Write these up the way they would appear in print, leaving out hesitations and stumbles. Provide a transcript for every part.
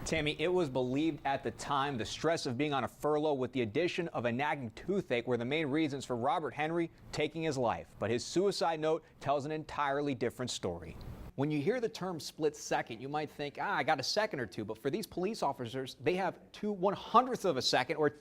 Tammy, it was believed at the time the stress of being on a furlough with the addition of a nagging toothache were the main reasons for Robert Henry taking his life. But his suicide note tells an entirely different story. When you hear the term split second, you might think, I got a second or two. But for these police officers, they have 2/100th of a second or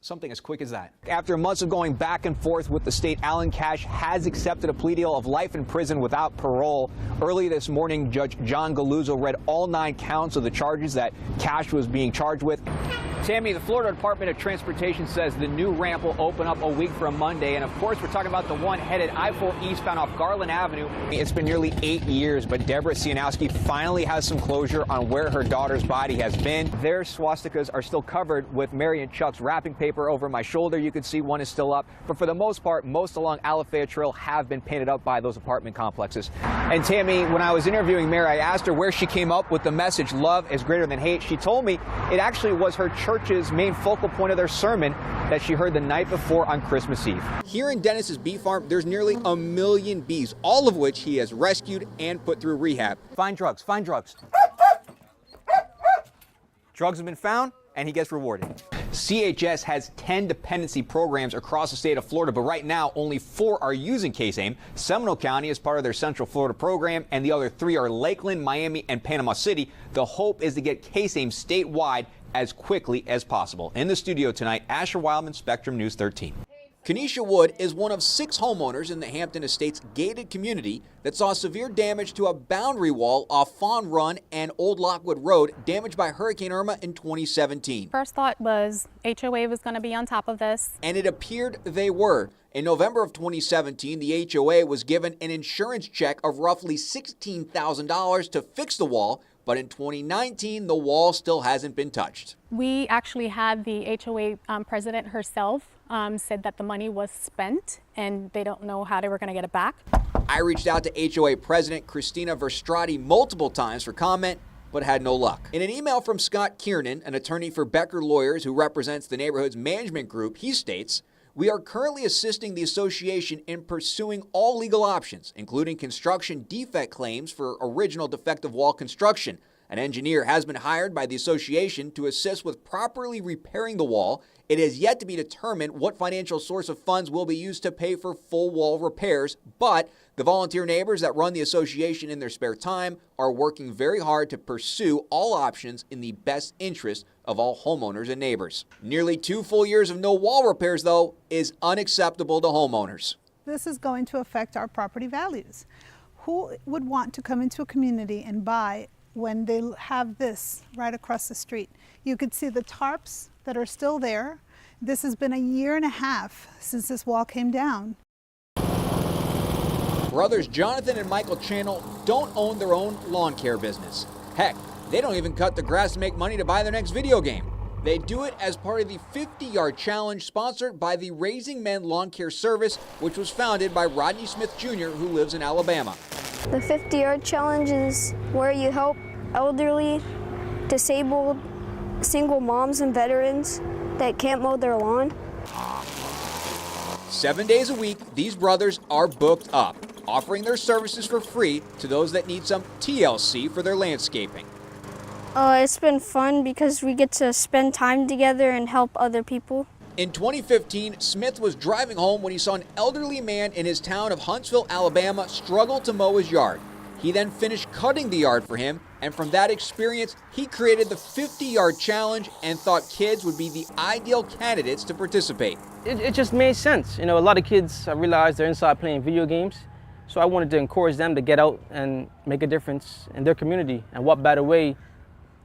something as quick as that. After months of going back and forth with the state, Alan Cash has accepted a plea deal of life in prison without parole. Early this morning, Judge John Galuzzo read all 9 counts of the charges that Cash was being charged with. Tammy, the Florida Department of Transportation says the new ramp will open up a week from Monday. And of course, we're talking about the one headed I-4 eastbound off Garland Avenue. It's been nearly 8 years, but Deborah Sianowski finally has some closure on where her daughter's body has been. Their swastikas are still covered with Mary and Chuck's wrapping paper over my shoulder. You can see one is still up. But for the most part, most along Alafaya Trail have been painted up by those apartment complexes. And Tammy, when I was interviewing Mary, I asked her where she came up with the message, love is greater than hate. She told me it actually was her church's main focal point of their sermon that she heard the night before on Christmas Eve. Here in Dennis's bee farm, there's nearly 1 million bees, all of which he has rescued and put through rehab. Find drugs, find drugs. Drugs have been found and he gets rewarded. CHS has 10 dependency programs across the state of Florida, but right now only 4 are using Case AIM. Seminole County is part of their Central Florida program, and the other 3 are Lakeland, Miami, and Panama City. The hope is to get Case AIM statewide as quickly as possible. In the studio tonight, Asher Wildman, Spectrum News 13. Kenesha Wood is one of 6 homeowners in the Hampton Estates gated community that saw severe damage to a boundary wall off Fawn Run and Old Lockwood Road, damaged by Hurricane Irma in 2017. First thought was HOA was going to be on top of this. And it appeared they were. In November of 2017, the HOA was given an insurance check of roughly $16,000 to fix the wall, but in 2019, the wall still hasn't been touched. We actually had the HOA president herself said that the money was spent and they don't know how they were going to get it back. I reached out to HOA President Christina Verstrati multiple times for comment, but had no luck. In an email from Scott Kiernan, an attorney for Becker Lawyers who represents the neighborhood's management group, he states, "We are currently assisting the association in pursuing all legal options, including construction defect claims for original defective wall construction. An engineer has been hired by the association to assist with properly repairing the wall. It is yet to be determined what financial source of funds will be used to pay for full wall repairs, but the volunteer neighbors that run the association in their spare time are working very hard to pursue all options in the best interest of all homeowners and neighbors." Nearly 2 full years of no wall repairs, though, is unacceptable to homeowners. This is going to affect our property values. Who would want to come into a community and buy when they have this right across the street? You could see the tarps that are still there. This has been 1.5 years since this wall came down. Brothers Jonathan and Michael Channel don't own their own lawn care business. Heck, they don't even cut the grass to make money to buy their next video game. They do it as part of the 50-yard challenge sponsored by the Raising Men Lawn Care Service, which was founded by Rodney Smith Jr., who lives in Alabama. The 50-yard challenge is where you help elderly, disabled, single moms and veterans that can't mow their lawn. 7 days a week, these brothers are booked up, offering their services for free to those that need some TLC for their landscaping. It's been fun because we get to spend time together and help other people. In 2015, Smith was driving home when he saw an elderly man in his town of Huntsville, Alabama, struggle to mow his yard. He then finished cutting the yard for him, and from that experience, he created the 50-yard challenge and thought kids would be the ideal candidates to participate. It just made sense. You know, a lot of kids, I realized, they're inside playing video games, so I wanted to encourage them to get out and make a difference in their community. And what better way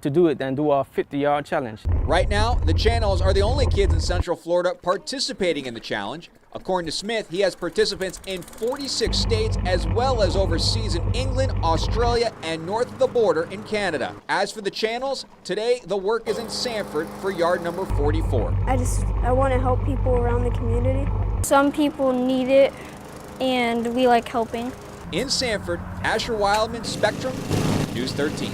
to do it than do our 50-yard challenge. Right now, the Channels are the only kids in Central Florida participating in the challenge. According to Smith, he has participants in 46 states as well as overseas in England, Australia, and north of the border in Canada. As for the Channels, today the work is in Sanford for yard number 44. I want to help people around the community. Some people need it, and we like helping. In Sanford, Asher Wildman, Spectrum, News 13.